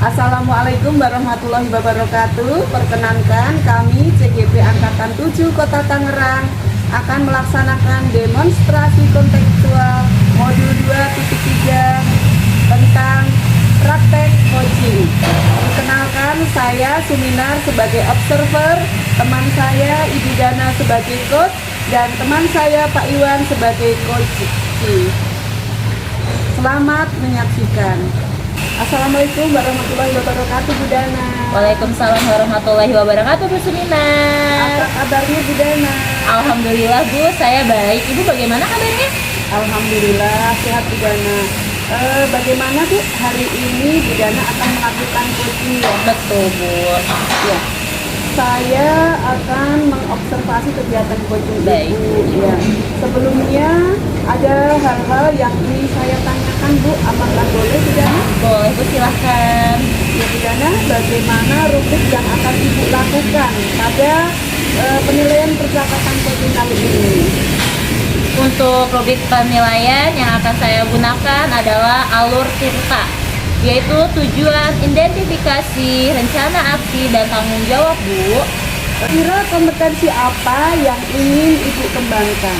Assalamualaikum warahmatullahi wabarakatuh. Perkenankan kami CGP Angkatan 7 Kota Tangerang akan melaksanakan demonstrasi kontekstual modul 2.3 tentang praktek coaching. Perkenalkan, saya Suminar sebagai observer, teman saya Ibu Dana sebagai coach, dan teman saya Pak Iwan sebagai coach. Selamat menyaksikan. Assalamualaikum warahmatullahi wabarakatuh, Bu Dana. Waalaikumsalam warahmatullahi wabarakatuh, Bu Suminar. Apa kabarnya, Bu Dana? Alhamdulillah, Bu, saya baik. Ibu bagaimana kabarnya? Alhamdulillah sehat, Bu Dana. Bagaimana, Bu, hari ini Bu Dana akan melakukan coaching ya? Betul, Bu. Ya. Saya akan mengobservasi kegiatan coaching Baik. Ibu. Ya. Sebelumnya ada hal-hal yang ingin saya tanyakan, Bu. Apakah boleh, Bu Dana? Boleh, Bu, silahkan. Ya, Bu Dana, bagaimana rubrik yang akan Ibu lakukan pada penilaian percakapan coaching kali ini? Untuk rubrik penilaian yang akan saya gunakan adalah alur cerita, yaitu tujuan, identifikasi, rencana aksi, dan tanggung jawab, Bu. Kira kompetensi apa yang ingin Ibu kembangkan?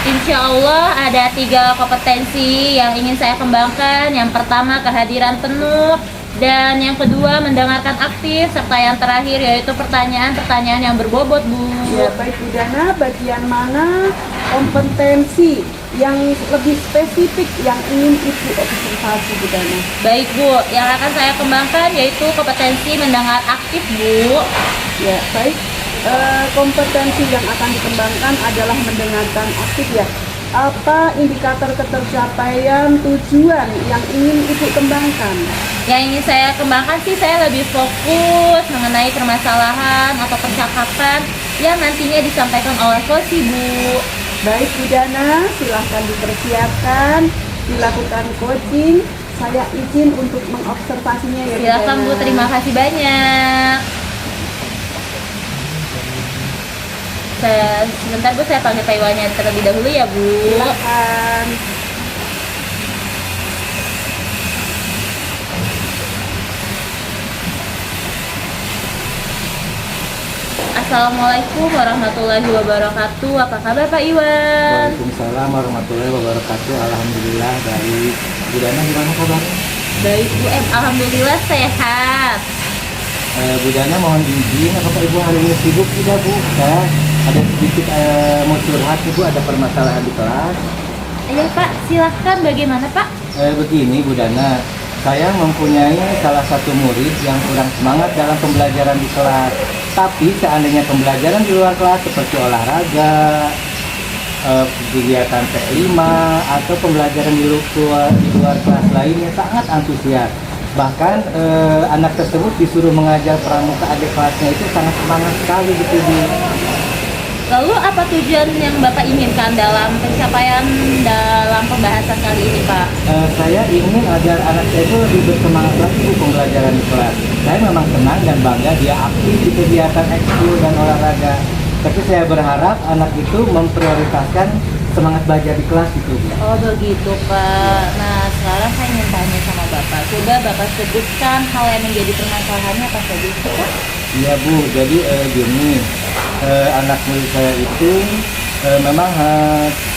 Insya Allah ada 3 kompetensi yang ingin saya kembangkan. Yang pertama, kehadiran penuh, dan yang kedua, mendengarkan aktif, serta yang terakhir yaitu pertanyaan-pertanyaan yang berbobot, Bu. Ya, baik, Bu Dana, bagian mana kompetensi yang lebih spesifik yang ingin Ibu observasi, Bu Dana? Baik, Bu, yang akan saya kembangkan yaitu kompetensi mendengar aktif, Bu. Ya, baik. Kompetensi yang akan dikembangkan adalah mendengarkan aktif ya. Apa indikator ketercapaian tujuan yang ingin Ibu kembangkan? Yang ingin saya kembangkan sih, saya lebih fokus mengenai permasalahan atau percakapan yang nantinya disampaikan oleh coach, Bu. Baik, Bu Dana, silahkan dipersiapkan, dilakukan coaching. Saya izin untuk mengobservasinya ya, Silakan, Bu, Dana. terima kasih banyak. Sebentar, Bu, saya panggil Pak Iwannya terlebih dahulu ya, Bu. Silakan. Assalamualaikum warahmatullahi wabarakatuh. Apa kabar, Pak Iwan? Waalaikumsalam warahmatullahi wabarakatuh. Alhamdulillah baik. Bu Dana gimana kabarnya? Baik, Bu. Alhamdulillah sehat. Bu Dana mohon izin, apakah Ibu hari ini sibuk tidak, Bu? Saya ada sedikit mau curhat, Ibu, ada permasalahan di kelas. Iya, Pak, silahkan. Bagaimana, Pak? Begini, Bu Dana, saya mempunyai salah satu murid yang kurang semangat dalam pembelajaran di kelas. Tapi seandainya pembelajaran di luar kelas seperti olahraga, kegiatan P5 atau pembelajaran di luar kelas lainnya sangat antusias. Bahkan anak tersebut disuruh mengajar pramuka adik kelasnya itu sangat semangat sekali gitu, Bu. Lalu apa tujuan yang Bapak inginkan dalam pencapaian dalam pembahasan kali ini, Pak? Saya ingin agar anak saya itu lebih bersemangat lagi, Bu, pembelajaran di kelas. Saya memang senang dan bangga dia aktif di kegiatan ekskul dan olahraga. Tapi saya berharap anak itu memprioritaskan semangat belajar di kelas itu, Bu. Oh, begitu, Pak. Nah, sekarang saya ingin tanya sama Bapak. Coba Bapak sebutkan hal yang menjadi permasalahannya apa saja itu, Pak? Iya, Bu, jadi gini, anak murid saya itu memang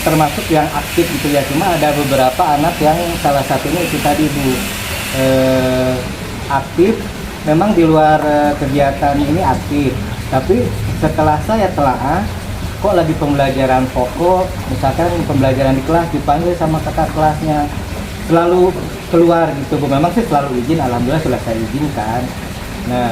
termasuk yang aktif gitu ya. Cuma ada beberapa anak yang salah satunya itu tadi, Bu, aktif. Memang di luar kegiatan ini aktif, tapi setelah saya telaah, kok lagi pembelajaran pokok, misalkan pembelajaran di kelas dipanggil sama kakak kelasnya, selalu keluar gitu, Bu. Memang sih selalu izin, alhamdulillah sudah saya izinkan. Nah,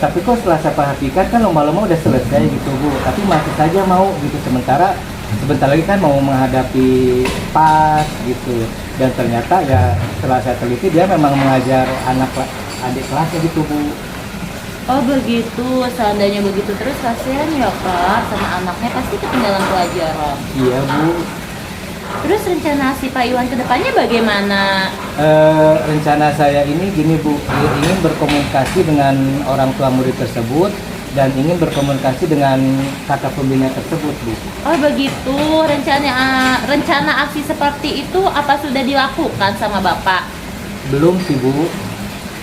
tapi kok setelah saya perhatikan kan lomba-lomba udah selesai gitu, Bu, tapi masih saja mau gitu, sementara sebentar lagi kan mau menghadapi PAS gitu. Dan ternyata ya setelah saya teliti dia memang mengajar adik kelasnya gitu, Bu. Oh, begitu. Seandainya begitu terus, kasihan ya, Pak, sama anaknya pasti ketinggalan pelajaran. Iya, Bu. Terus rencana si Pak Iwan ke depannya bagaimana? Rencana saya ini gini, Bu, ingin berkomunikasi dengan orang tua murid tersebut dan ingin berkomunikasi dengan kakak pembina tersebut, Bu. Oh, begitu. Rencana aksi seperti itu apa sudah dilakukan sama Bapak? Belum sih, Bu.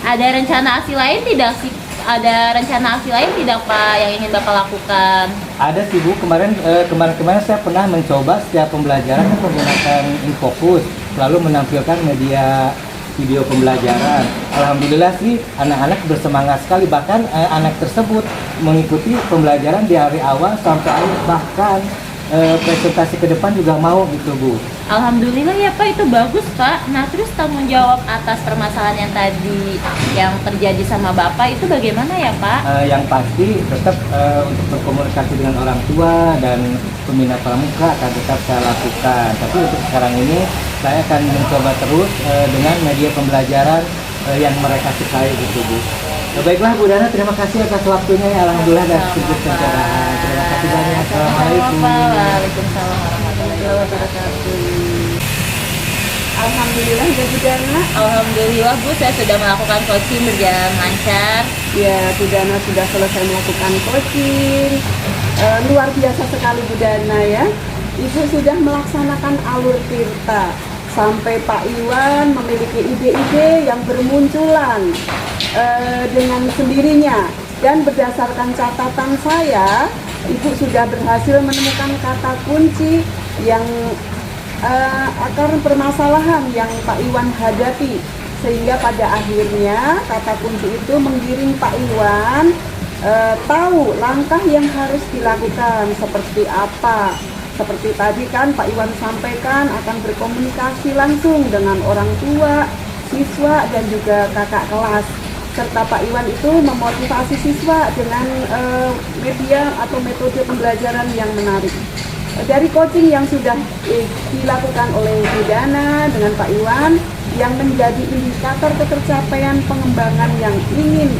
Ada rencana aksi lain tidak sih? Ada rencana aksi lain tidak Pak yang ingin Bapak lakukan? Ada sih Bu, kemarin saya pernah mencoba setiap pembelajaran kan menggunakan InFocus, lalu menampilkan media video pembelajaran. Alhamdulillah sih anak-anak bersemangat sekali, bahkan anak tersebut mengikuti pembelajaran di hari awal sampai akhir, bahkan presentasi ke depan juga mau gitu Bu. Alhamdulillah ya Pak, itu bagus Pak. Nah terus tanggung jawab atas permasalahan yang tadi yang terjadi sama Bapak itu bagaimana ya Pak? Yang pasti tetap untuk berkomunikasi dengan orang tua dan pembina pramuka akan tetap saya lakukan. Tapi untuk sekarang ini saya akan mencoba terus dengan media pembelajaran yang mereka sukai gitu Bu. Baiklah Bu Dana, terima kasih atas waktunya ya. Alhamdulillah dan sedikit pencerahan. Terima kasih banyak. Assalamualaikum. Waalaikumsalam warahmatullahi wabarakatuh. Alhamdulillah ya Bu Dana. Alhamdulillah Bu, saya sudah melakukan coaching berjalan lancar. Ya, Bu Dana sudah selesai melakukan coaching. Luar biasa sekali Bu Dana ya. Ibu sudah melaksanakan alur tirta sampai Pak Iwan memiliki ide-ide yang bermunculan dengan sendirinya, dan berdasarkan catatan saya, Ibu sudah berhasil menemukan kata kunci yang akar permasalahan yang Pak Iwan hadapi, sehingga pada akhirnya kata kunci itu menggiring Pak Iwan tahu langkah yang harus dilakukan seperti apa. Seperti tadi kan Pak Iwan sampaikan akan berkomunikasi langsung dengan orang tua, siswa dan juga kakak kelas, serta Pak Iwan itu memotivasi siswa dengan media atau metode pembelajaran yang menarik. Dari coaching yang sudah dilakukan oleh Bu Dana dengan Pak Iwan, yang menjadi indikator ketercapaian pengembangan yang ingin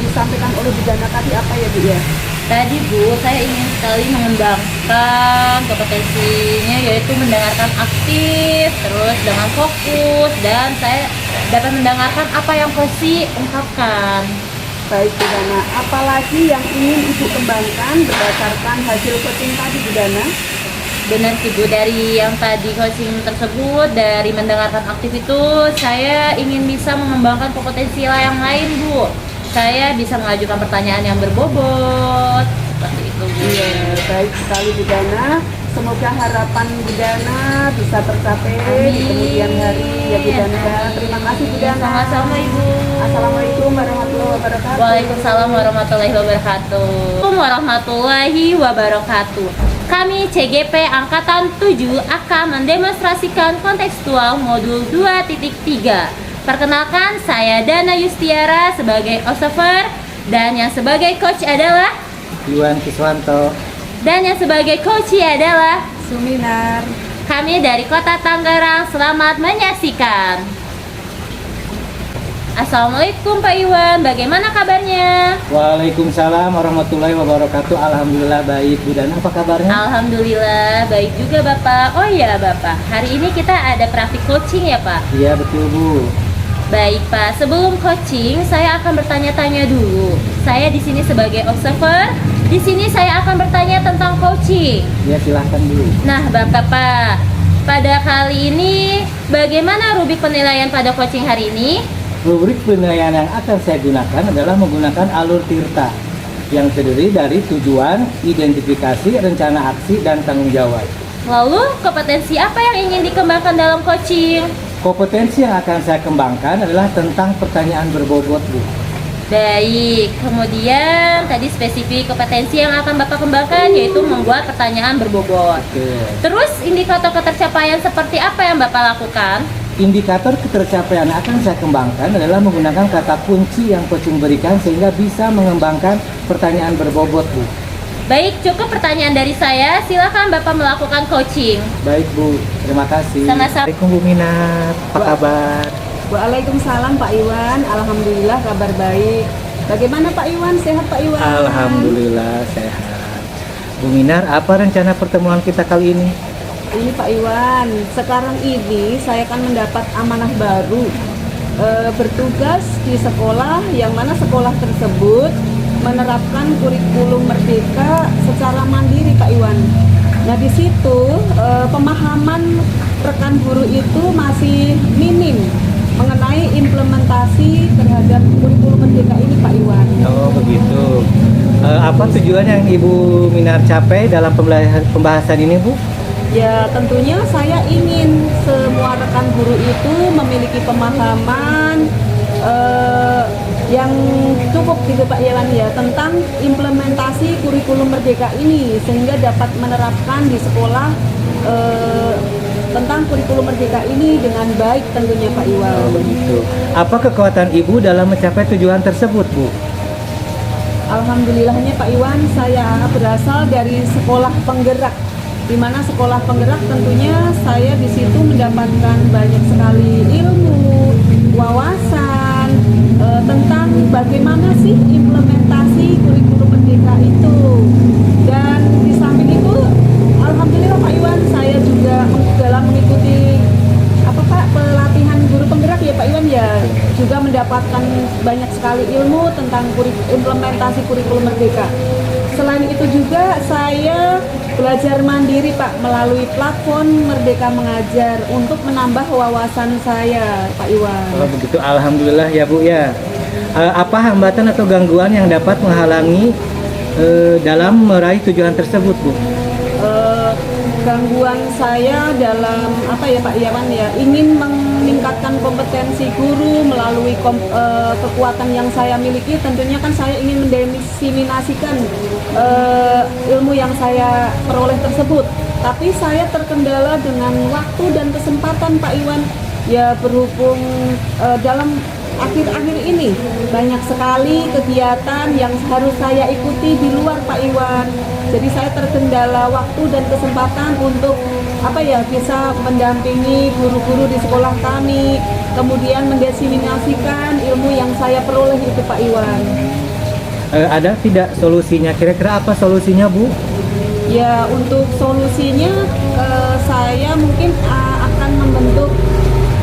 disampaikan oleh Bu Dana tadi apa ya Bu ya? Tadi Bu, saya ingin sekali mengembangkan kompetensinya, yaitu mendengarkan aktif, terus dengan fokus, dan saya dapat mendengarkan apa yang Koci ungkapkan. Baik Bu Dana, apalagi yang ingin Ibu kembangkan berdasarkan hasil coaching tadi Bu Dana? Benar sih Bu, dari yang tadi coaching tersebut, dari mendengarkan aktif itu, saya ingin bisa mengembangkan kompetensi yang lain Bu. Saya bisa mengajukan pertanyaan yang berbobot, seperti itu Bu. Iya, baik sekali Bu Dana. Semoga harapan Bu Dana bisa tercapai di kemudian hari ya Bu Dana. Terima kasih Bu Dana. Sama-sama Ibu. Assalamualaikum warahmatullahi wabarakatuh. Waalaikumsalam warahmatullahi wabarakatuh. Warahmatullahi wabarakatuh. Kami CGP Angkatan 7 akan mendemonstrasikan kontekstual modul 2.3. Perkenalkan, saya Dana Yustiara sebagai observer, dan yang sebagai coach adalah Iwan Kiswanto. Dan yang sebagai coach adalah Suminar. kami dari Kota Tangerang. Selamat menyaksikan. Assalamualaikum Pak Iwan, bagaimana kabarnya? Waalaikumsalam warahmatullahi wabarakatuh. Alhamdulillah baik Bu Dana, apa kabarnya? Alhamdulillah baik juga Bapak. Oh iya Bapak, hari ini kita ada praktik coaching ya Pak? Iya betul Bu. Baik Pak, sebelum coaching saya akan bertanya-tanya dulu. Saya di sini sebagai observer. Di sini saya akan bertanya tentang coaching. Ya silahkan dulu. Nah Bapak Pak, pada kali ini bagaimana rubrik penilaian pada coaching hari ini? Rubrik penilaian yang akan saya gunakan adalah menggunakan alur tirta yang terdiri dari tujuan, identifikasi, rencana aksi, dan tanggung jawab. Lalu kompetensi apa yang ingin dikembangkan dalam coaching? Kompetensi yang akan saya kembangkan adalah tentang pertanyaan berbobot Bu. Baik, kemudian tadi spesifik kompetensi yang akan Bapak kembangkan yaitu membuat pertanyaan berbobot. Oke. Terus indikator ketercapaian seperti apa yang Bapak lakukan? Indikator ketercapaian yang akan saya kembangkan adalah menggunakan kata kunci yang coaching berikan sehingga bisa mengembangkan pertanyaan berbobot Bu. Baik, cukup pertanyaan dari saya. Silakan Bapak melakukan coaching. Baik Bu, terima kasih. Sama-sama. Assalamualaikum Bu Minat, apa kabar? Waalaikumsalam Pak Iwan. Alhamdulillah kabar baik. Bagaimana Pak Iwan? Sehat Pak Iwan? Alhamdulillah sehat. Bu Minar, apa rencana pertemuan kita kali ini? Ini Pak Iwan, sekarang ini saya akan mendapat amanah baru, bertugas di sekolah yang mana sekolah tersebut menerapkan kurikulum merdeka secara mandiri Pak Iwan. Nah di situ pemahaman rekan guru itu masih minim mengenai mengenai implementasi terhadap kurikulum Merdeka ini Pak Iwan. Oh begitu. Apa tujuan yang Ibu Minar capai dalam pembahasan ini, Bu? Ya tentunya saya ingin semua rekan guru itu memiliki pemahaman yang cukup gitu Pak Iwan ya tentang implementasi kurikulum Merdeka ini sehingga dapat menerapkan di sekolah tentang kurikulum Merdeka ini dengan baik tentunya Pak Iwan. Oh begitu. Apa kekuatan Ibu dalam mencapai tujuan tersebut, Bu? Alhamdulillahnya Pak Iwan, saya berasal dari sekolah penggerak, di mana sekolah penggerak tentunya saya di situ mendapatkan banyak sekali ilmu, wawasan tentang bagaimana sih implementasi kurikulum Merdeka itu. Dan di samping itu, alhamdulillah Pak Iwan, saya juga dalam mengikuti pelatihan guru penggerak ya Pak Iwan ya, juga mendapatkan banyak sekali ilmu tentang implementasi kurikulum Merdeka. Selain itu juga saya belajar mandiri Pak melalui platform Merdeka Mengajar untuk menambah wawasan saya Pak Iwan. Oh begitu, alhamdulillah ya Bu ya. Apa hambatan atau gangguan yang dapat menghalangi dalam meraih tujuan tersebut, Bu? Gangguan saya dalam apa ya Pak Iwan ya, ingin meningkatkan kompetensi guru melalui kekuatan yang saya miliki. Tentunya kan saya ingin mendiseminasikan ilmu yang saya peroleh tersebut, tapi saya terkendala dengan waktu dan kesempatan Pak Iwan ya, berhubung dalam akhir-akhir ini banyak sekali kegiatan yang harus saya ikuti di luar Pak Iwan. Jadi saya terkendala waktu dan kesempatan untuk bisa mendampingi guru-guru di sekolah kami, kemudian mendiseminasikan ilmu yang saya peroleh itu Pak Iwan. Ada tidak solusinya? Kira-kira apa solusinya, Bu? Ya untuk solusinya saya mungkin akan membentuk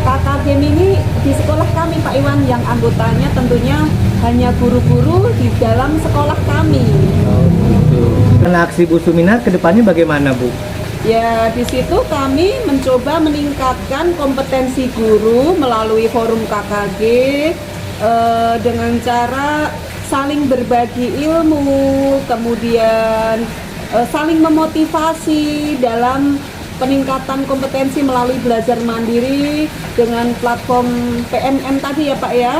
kakak game ini di sekolah kami Pak Iwan, yang anggotanya tentunya hanya guru-guru di dalam sekolah kami. Oh gitu. Karena aksi Bu Suminar kedepannya bagaimana, Bu? Ya di situ kami mencoba meningkatkan kompetensi guru melalui forum KKG dengan cara saling berbagi ilmu, kemudian saling memotivasi dalam peningkatan kompetensi melalui belajar mandiri dengan platform PMM tadi ya Pak ya.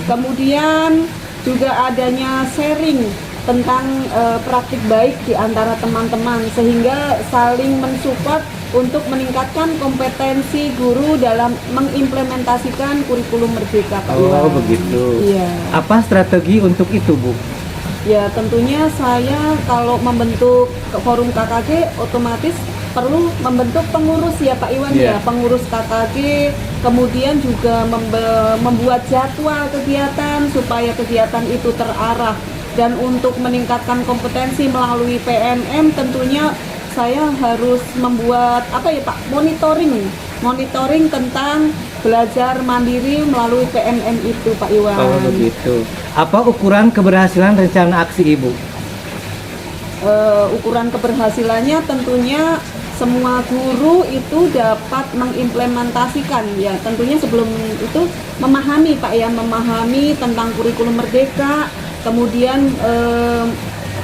Kemudian juga adanya sharing tentang praktik baik di antara teman-teman sehingga saling mensupport untuk meningkatkan kompetensi guru dalam mengimplementasikan kurikulum Merdeka Pak Iwan. Oh begitu. Iya. Apa strategi untuk itu, Bu? Ya tentunya saya kalau membentuk forum KKG otomatis perlu membentuk pengurus ya Pak Iwan ya, pengurus KKG, kemudian juga membuat jadwal kegiatan supaya kegiatan itu terarah. Dan untuk meningkatkan kompetensi melalui PMM tentunya saya harus membuat monitoring tentang belajar mandiri melalui PMM itu Pak Iwan. Oh begitu. Apa ukuran keberhasilan rencana aksi Ibu? Ukuran keberhasilannya tentunya semua guru itu dapat mengimplementasikan ya, tentunya sebelum itu memahami Pak ya, memahami tentang kurikulum Merdeka, kemudian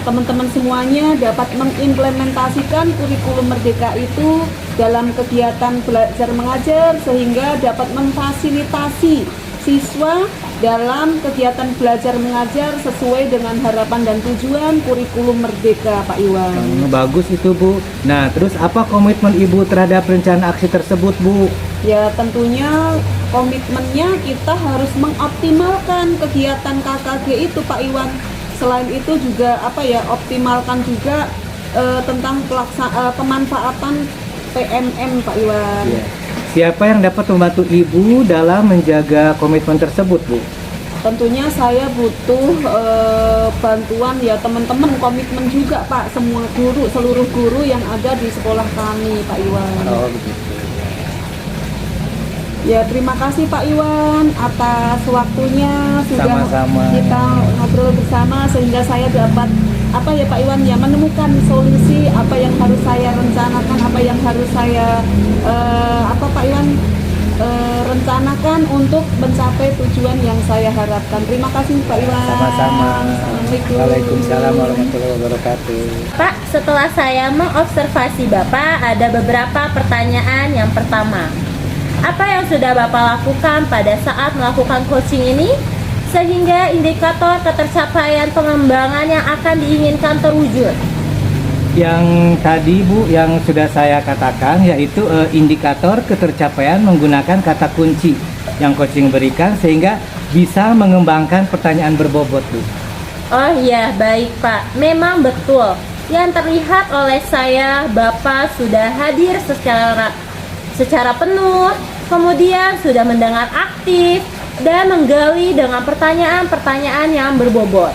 teman-teman semuanya dapat mengimplementasikan kurikulum Merdeka itu dalam kegiatan belajar mengajar sehingga dapat memfasilitasi siswa dalam kegiatan belajar mengajar sesuai dengan harapan dan tujuan kurikulum Merdeka Pak Iwan. Bagus itu Bu. Nah terus apa komitmen Ibu terhadap rencana aksi tersebut Bu? Ya tentunya komitmennya kita harus mengoptimalkan kegiatan KKG itu Pak Iwan. Selain itu juga optimalkan juga tentang pemanfaatan PMM Pak Iwan. Yeah. Siapa yang dapat membantu Ibu dalam menjaga komitmen tersebut, Bu? Tentunya saya butuh bantuan ya teman-teman, komitmen juga Pak, semua guru, seluruh guru yang ada di sekolah kami Pak Iwan. Oh begitu. Ya terima kasih Pak Iwan atas waktunya, sudah Sama-sama. kita ngobrol bersama sehingga saya dapat Pak Iwan ya menemukan solusi apa yang harus saya rencanakan, apa yang harus saya Pak Iwan rencanakan untuk mencapai tujuan yang saya harapkan. Terima kasih Pak Iwan. Sama-sama. Assalamualaikum. Waalaikumsalam warahmatullahi wabarakatuh. Pak, setelah saya mengobservasi Bapak, ada beberapa pertanyaan. Yang pertama, apa yang sudah Bapak lakukan pada saat melakukan coaching ini sehingga indikator ketercapaian pengembangan yang akan diinginkan terwujud? Yang tadi Bu, yang sudah saya katakan yaitu indikator ketercapaian menggunakan kata kunci yang coaching berikan sehingga bisa mengembangkan pertanyaan berbobot Bu. Oh iya, baik Pak. Memang betul. Yang terlihat oleh saya, Bapak sudah hadir secara penuh, kemudian sudah mendengar aktif dan menggali dengan pertanyaan-pertanyaan yang berbobot.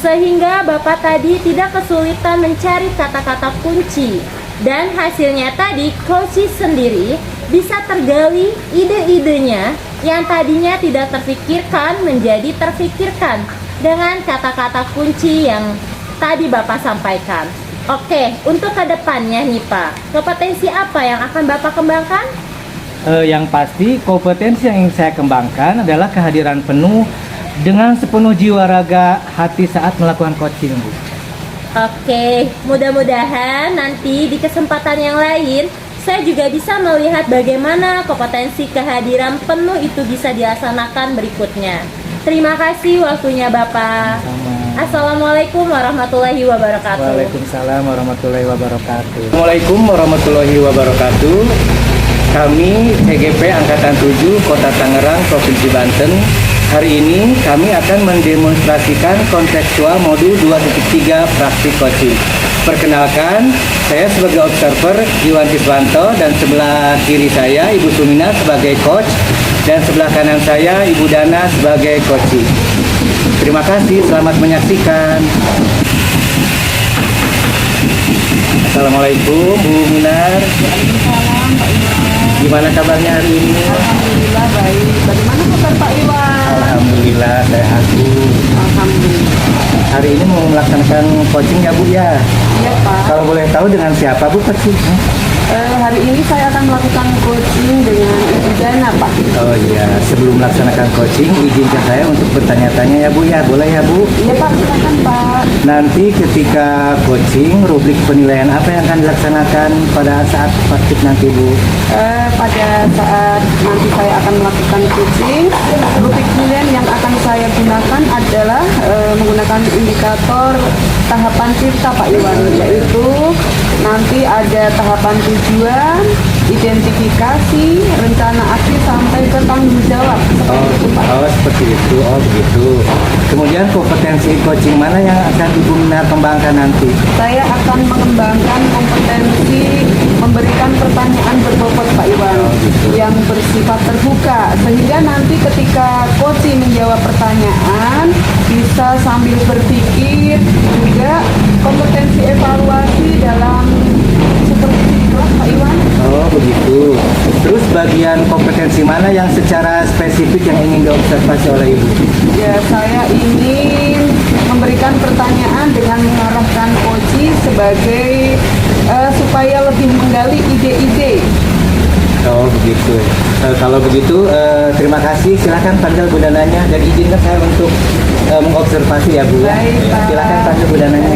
Sehingga Bapak tadi tidak kesulitan mencari kata-kata kunci. Dan hasilnya tadi, coach sendiri bisa tergali ide-idenya yang tadinya tidak terfikirkan menjadi terfikirkan dengan kata-kata kunci yang tadi Bapak sampaikan. Oke, untuk kedepannya nih Pak, kompetensi apa yang akan Bapak kembangkan? Yang pasti kompetensi yang ingin saya kembangkan adalah kehadiran penuh dengan sepenuh jiwa raga hati saat melakukan coaching Bu. Oke, mudah-mudahan nanti di kesempatan yang lain saya juga bisa melihat bagaimana kompetensi kehadiran penuh itu bisa dilaksanakan berikutnya. Terima kasih waktunya Bapak. Sama. Assalamualaikum warahmatullahi wabarakatuh. Waalaikumsalam warahmatullahi wabarakatuh. Assalamualaikum warahmatullahi wabarakatuh. Kami CGP Angkatan 7 Kota Tangerang, Provinsi Banten. Hari ini kami akan mendemonstrasikan kontekstual modul 2.3 praktik coaching. Perkenalkan, saya sebagai observer Iwan Kiswanto dan sebelah kiri saya Ibu Sumina sebagai coach dan sebelah kanan saya Ibu Dana sebagai coaching. Terima kasih, selamat menyaksikan. Assalamualaikum Bu Minar. Waalaikumsalam Pak Iwan. Gimana kabarnya hari ini? Alhamdulillah baik. Bagaimana kabar Pak Iwan? Alhamdulillah sehat Bu. Alhamdulillah. Hari ini mau melaksanakan coaching ya Bu ya? Iya Pak. Kalau boleh tahu dengan siapa Bu coaching? Hari ini saya akan melakukan coaching dengan Ibu Dana Pak. Oh iya, sebelum melaksanakan coaching izinkan saya untuk bertanya-tanya ya Bu ya, boleh ya Bu? Iya Pak, silakan Pak. Nanti ketika coaching, rubrik penilaian apa yang akan dilaksanakan pada saat praktik nanti Bu? Pada saat nanti saya akan melakukan coaching, rubrik penilaian yang akan saya gunakan adalah menggunakan indikator tahapan cipta Pak Iwan, yaitu nanti ada tahapan tujuan, identifikasi, rencana aksi sampai ke tanggung jawab. Seperti itu. Oh begitu. Kemudian kompetensi coaching mana yang akan Ibu Minar kembangkan nanti? Saya akan mengembangkan kompetensi memberikan pertanyaan berbobot Pak Iwan yang bersifat terbuka, sehingga nanti ketika coaching menjawab pertanyaan bisa sambil berpikir, juga kompetensi evaluasi dalam supervisi kelas Pak Iwan. Oh begitu. Terus bagian kompetensi mana yang secara spesifik yang ingin diobservasi oleh Ibu? Ya, saya ingin memberikan pertanyaan dengan mengarahkan coaching sebagai supaya lebih menggali ide-ide. Oh begitu. Kalau begitu terima kasih. Silakan panggil Bu Dananya dan izinkan saya untuk mengobservasi ya Bu. Baik, Pak. Silakan panggil Bu Dananya.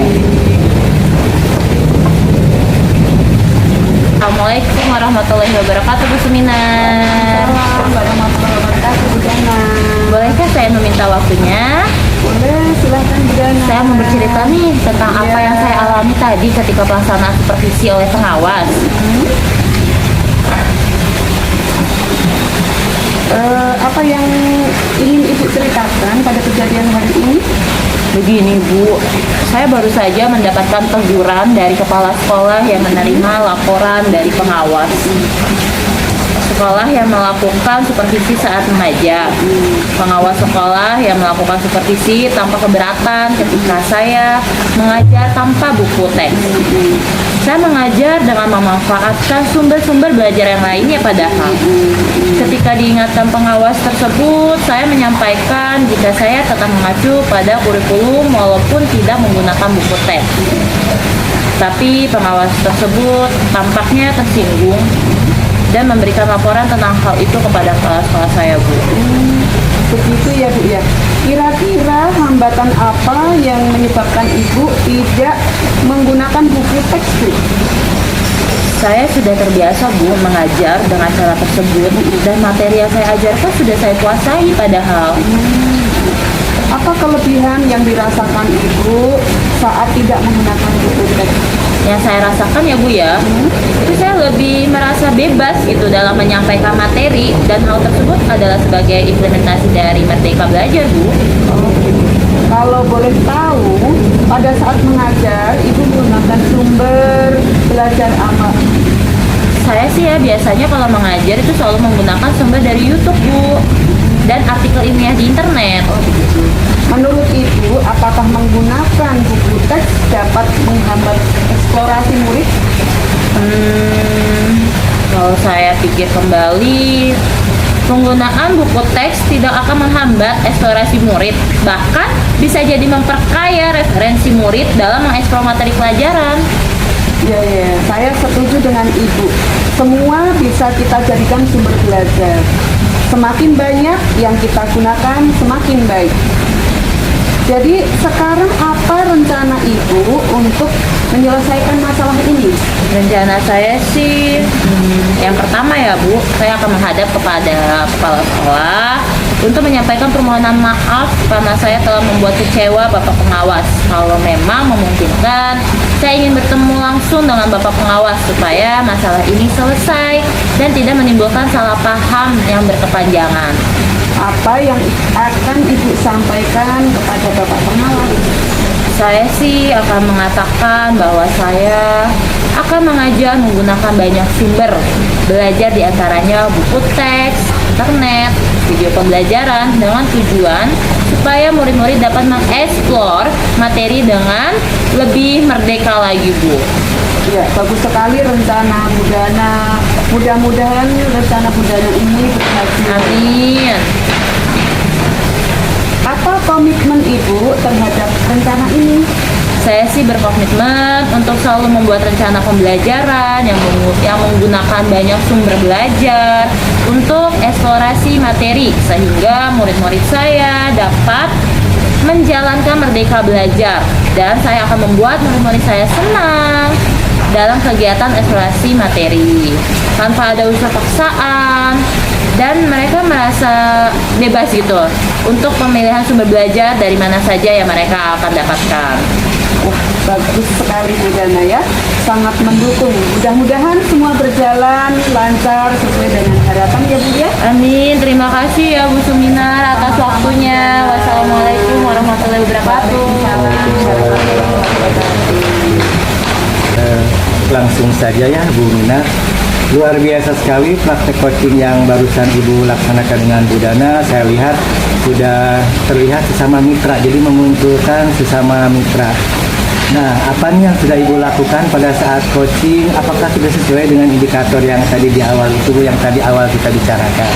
Assalamualaikum warahmatullahi wabarakatuh Bu Suminar. Assalamualaikum warahmatullahi wabarakatuh Bu Dana. Bolehkah saya meminta waktunya? Boleh, silahkan Bu Dana. Saya mau bercerita nih tentang apa yang saya alami tadi ketika pelaksanaan supervisi oleh pengawas. Apa yang ingin Ibu ceritakan pada kejadian hari ini? Begini Bu, saya baru saja mendapatkan teguran dari kepala sekolah yang menerima laporan dari pengawas. Sekolah yang melakukan supervisi saat mengajar. Pengawas sekolah yang melakukan supervisi tanpa keberatan ketika saya mengajar tanpa buku teks. Saya mengajar dengan memanfaatkan sumber-sumber belajar yang lainnya padahal. Ketika diingatkan pengawas tersebut, saya menyampaikan jika saya tetap mengacu pada kurikulum walaupun tidak menggunakan buku teks. Tapi pengawas tersebut tampaknya tersinggung dan memberikan laporan tentang hal itu kepada kelas-kelas saya, Bu. Begitu ya Bu ya. Kira-kira hambatan apa yang menyebabkan Ibu tidak menggunakan buku teks Bu? Saya sudah terbiasa, Bu, mengajar dengan cara tersebut dan materi yang saya ajarkan sudah saya kuasai padahal. Apa kelebihan yang dirasakan Ibu saat tidak menggunakan buku teks? Yang saya rasakan ya, Bu ya, itu saya lebih merasa bebas gitu dalam menyampaikan materi, dan hal tersebut adalah sebagai implementasi dari Merdeka Belajar, Bu. Oh, gitu. Kalau boleh tahu, pada saat mengajar Ibu menggunakan sumber belajar apa? Saya sih ya biasanya kalau mengajar itu selalu menggunakan sumber dari YouTube, Bu, dan artikel ilmiah di internet. Oh, begitu. Menurut Ibu, apakah menggunakan buku teks dapat menghambat eksplorasi murid? Kalau saya pikir kembali, penggunaan buku teks tidak akan menghambat eksplorasi murid, bahkan bisa jadi memperkaya referensi murid dalam mengeksplor materi pelajaran. Ya, saya setuju dengan Ibu. Semua bisa kita jadikan sumber belajar. Semakin banyak yang kita gunakan, semakin baik. Jadi sekarang apa rencana Ibu untuk menyelesaikan masalah ini? Rencana saya sih, yang pertama ya, Bu, saya akan menghadap kepada kepala sekolah untuk menyampaikan permohonan maaf karena saya telah membuat kecewa Bapak Pengawas. Kalau memang memungkinkan, saya ingin bertemu langsung dengan Bapak Pengawas supaya masalah ini selesai dan tidak menimbulkan salah paham yang berkepanjangan. Apa yang akan Ibu sampaikan kepada Bapak Pengawas? Saya sih akan mengatakan bahwa saya akan mengajar menggunakan banyak sumber belajar, diantaranya buku teks, internet, video pembelajaran, dengan tujuan supaya murid-murid dapat mengeksplor materi dengan lebih merdeka lagi, Bu. Ya, bagus sekali rencana Budana. Mudah-mudahan rencana Budana ini berhasil. Amin. Apa komitmen Ibu terhadap rencana ini? Saya sih berkomitmen untuk selalu membuat rencana pembelajaran yang menggunakan banyak sumber belajar untuk eksplorasi materi sehingga murid-murid saya dapat menjalankan merdeka belajar, dan saya akan membuat murid-murid saya senang dalam kegiatan eksplorasi materi tanpa ada unsur paksaan, dan mereka merasa bebas gitu untuk pemilihan sumber belajar dari mana saja yang mereka akan dapatkan. Wah, bagus sekali Budana ya. Sangat mendukung. Mudah-mudahan semua berjalan lancar sesuai dengan harapan ya Bu ya. Amin. Terima kasih ya Bu Suminar atas waktunya. Wassalamualaikum warahmatullahi wabarakatuh. Langsung saja ya Bu Mina. Luar biasa sekali praktek coaching yang barusan Ibu laksanakan dengan Budana. Saya lihat sudah terlihat sesama mitra, jadi memunculkan sesama mitra. Nah, apa nih yang sudah Ibu lakukan pada saat coaching? Apakah sudah sesuai dengan indikator yang tadi di awal itu, yang tadi awal kita bicarakan?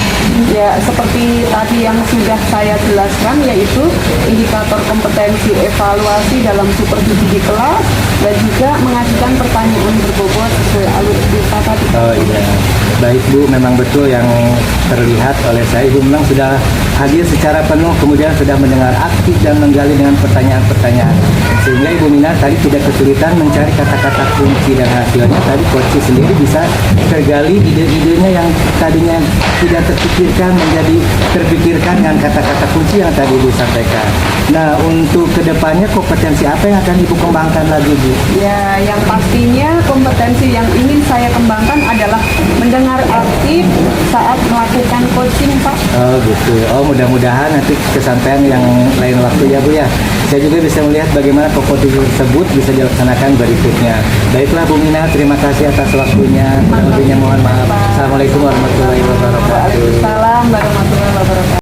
Ya, seperti tadi yang sudah saya jelaskan, yaitu indikator kompetensi evaluasi dalam supervisi di kelas dan juga mengajukan pertanyaan berbobot sesuai alur cerita tadi. Oh iya, baik Bu, memang betul yang terlihat oleh saya. Ibu memang sudah hadir secara penuh, kemudian sudah mendengar aktif dan menggali dengan pertanyaan-pertanyaan. Sehingga Ibu Mina tadi tidak kesulitan mencari kata-kata kunci, dan hasilnya tadi coach sendiri bisa tergali ide-idenya yang tadinya tidak terpikirkan menjadi terpikirkan dengan kata-kata kunci yang tadi Ibu sampaikan. Nah, untuk kedepannya kompetensi apa yang akan Ibu kembangkan lagi Bu? Ya, yang pastinya kompetensi yang ingin saya kembangkan adalah mendengar aktif saat melakukan coaching, Pak. Oh gitu. Oh, mudah-mudahan nanti kesampaian yang lain waktu ya Bu ya. Saya juga bisa melihat bagaimana kompetisi tersebut bisa dilaksanakan berikutnya. Baiklah Bu Mina, terima kasih atas waktunya. Kurang lebihnya mohon maaf. Assalamualaikum warahmatullahi wabarakatuh. Waalaikumsalam warahmatullahi wabarakatuh.